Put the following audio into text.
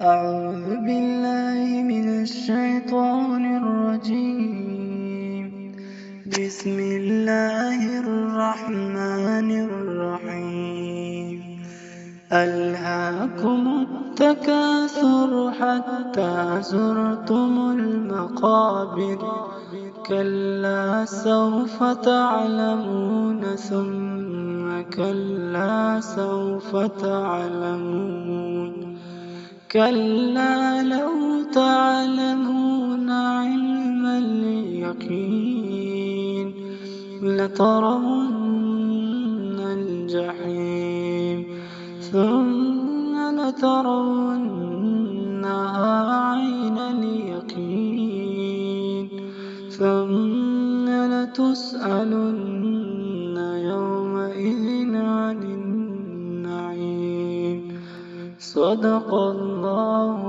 أعوذ بالله من الشيطان الرجيم. بسم الله الرحمن الرحيم. ألهاكم التكاثر حتى زرتم المقابر. كلا سوف تعلمون ثم كلا سوف تعلمون. كلا لو تعلمون علم اليقين لترون الجحيم ثم لترونها عين اليقين ثم لتسألن يومئذ عن النعيم. صدق الله